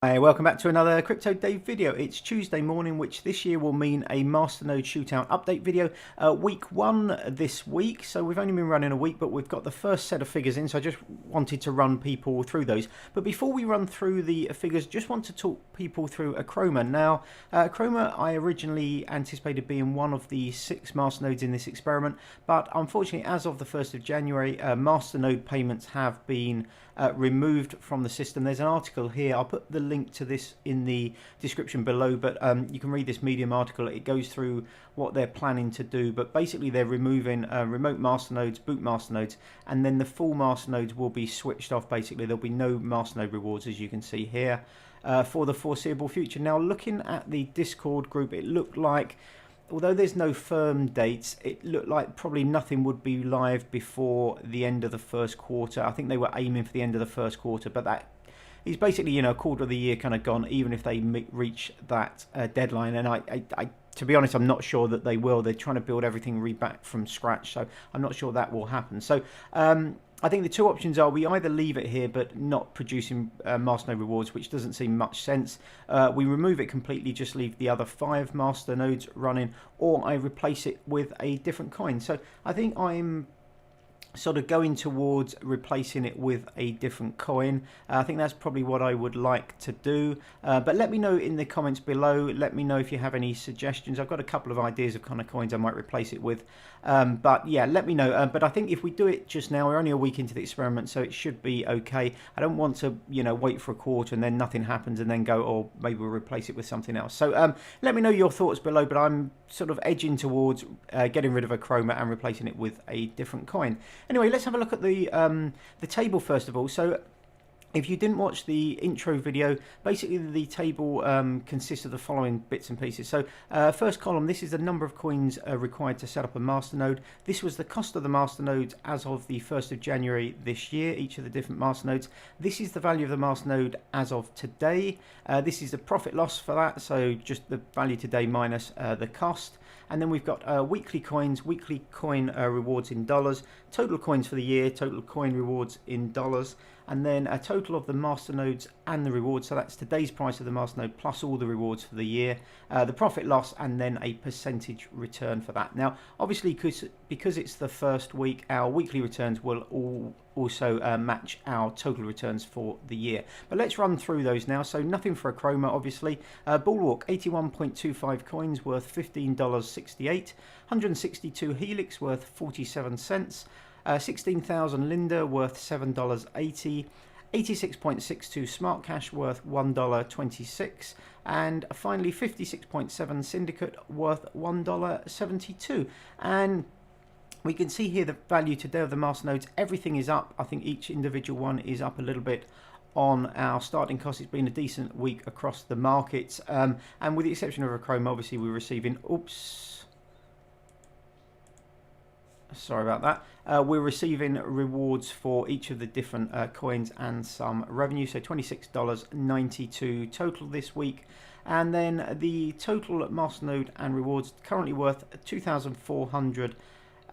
Hi, welcome back to another Crypto Dave video. It's Tuesday morning, which this year will mean a Masternode Shootout update video. Week 1 this week, so we've only been running a week, but we've got the first set of figures in, so I just wanted to run people through those. But before we run through the figures, just want to talk people through Akroma. Now, Akroma I originally anticipated being one of the 6 masternodes in this experiment, but unfortunately, as of the 1st of January, masternode payments have been removed from the system. There's an article here. I'll put the link to this in the description below, but you can read this Medium article. It goes through what they're planning to do, but basically they're removing remote masternodes, boot masternodes, and then the full masternodes will be switched off. Basically, there'll be no masternode rewards, as you can see here, for the foreseeable future. Now, looking at the Discord group, it looked like, although there's no firm dates, it looked like probably nothing would be live before the end of the first quarter. I think they were aiming for the end of the first quarter, but that is basically, you know, a quarter of the year kind of gone, even if they reach that deadline. And I, to be honest, I'm not sure that they will. They're trying to build everything back from scratch, so I'm not sure that will happen. So I think the two options are we either leave it here but not producing masternode rewards, which doesn't seem much sense. We remove it completely, just leave the other 5 masternodes running, or I replace it with a different coin. So I think I'm sort of going towards replacing it with a different coin. I think that's probably what I would like to do, but let me know in the comments below. Let me know if you have any suggestions. I've got a couple of ideas of kind of coins I might replace it with, but yeah, let me know. But I think if we do it just now, we're only a week into the experiment, so it should be okay. I don't want to, you know, wait for a quarter and then nothing happens and then go, oh, maybe we'll replace it with something else. So let me know your thoughts below, but I'm sort of edging towards getting rid of Akroma and replacing it with a different coin. Anyway, let's have a look at the table first of all. So if you didn't watch the intro video, basically the table consists of the following bits and pieces. So first column, this is the number of coins required to set up a masternode. This was the cost of the masternodes as of the 1st of January this year, each of the different masternodes. This is the value of the masternode as of today. This is the profit loss for that, so just the value today minus the cost. And then we've got weekly coins, weekly coin rewards in dollars, total coins for the year, total coin rewards in dollars, and then a total of the masternodes and the rewards. So that's today's price of the masternode plus all the rewards for the year, the profit loss, and then a percentage return for that. Now, obviously, because it's the first week, our weekly returns will also match our total returns for the year. But let's run through those now. So nothing for Akroma, obviously. Bulwark, 81.25 coins worth $15.68. 162 Helix worth 47 cents. 16,000 Linda worth $7.80. 86.62 SmartCash worth $1.26, and finally 56.7 Syndicate worth $1.72. And we can see here the value today of the masternodes. Everything is up. I think each individual one is up a little bit on our starting cost. It's been a decent week across the markets, and with the exception of Akroma, obviously we're receiving, sorry about that. We're receiving rewards for each of the different coins and some revenue. So $26.92 total this week. And then the total masternode and rewards currently worth $2,400.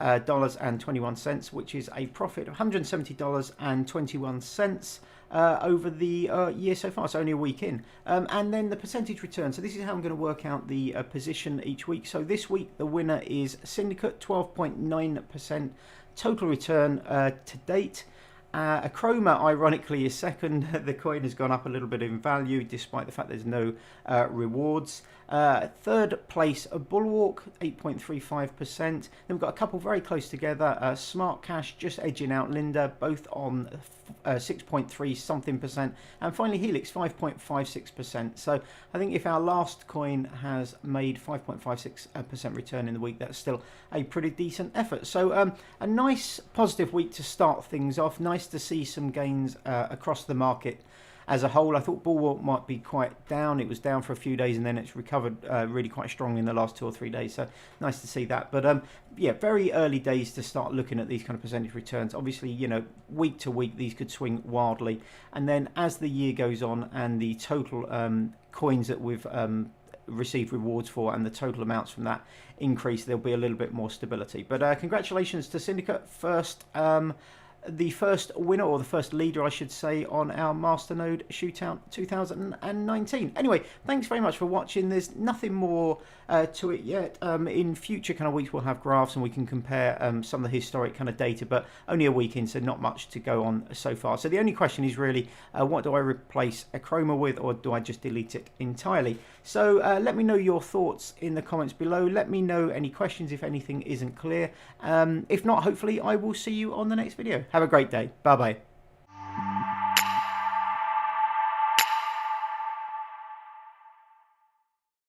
$21, which is a profit of $170.21 over the year so far. It's only a week in. And then the percentage return. So this is how I'm going to work out the position each week. So this week the winner is Syndicate, 12.9% total return to date. Akroma, ironically, is second. The coin has gone up a little bit in value, despite the fact there's no rewards. Third place, a Bulwark, 8.35%. Then we've got a couple very close together. SmartCash just edging out Linda, both on 6.3 something percent. And finally, Helix, 5.56%. So I think if our last coin has made 5.56% return in the week, that's still a pretty decent effort. So a nice positive week to start things off. Nice to see some gains across the market as a whole. I thought Bulwark might be quite down. It was down for a few days and then it's recovered really quite strongly in the last 2 or 3 days. So nice to see that. But yeah, very early days to start looking at these kind of percentage returns. Obviously, you know, week to week, these could swing wildly. And then as the year goes on and the total coins that we've received rewards for and the total amounts from that increase, there'll be a little bit more stability. But congratulations to Syndicate, first the first winner, or the first leader I should say, on our Masternode Shootout 2019. Anyway, thanks very much for watching. There's nothing more to it yet. In future kind of weeks we'll have graphs and we can compare some of the historic kind of data, but only a week in, so not much to go on so far. So the only question is really, what do I replace Akroma with, or do I just delete it entirely? So let me know your thoughts in the comments below. Let me know any questions if anything isn't clear. If not, hopefully I will see you on the next video. Have a great day. Bye bye.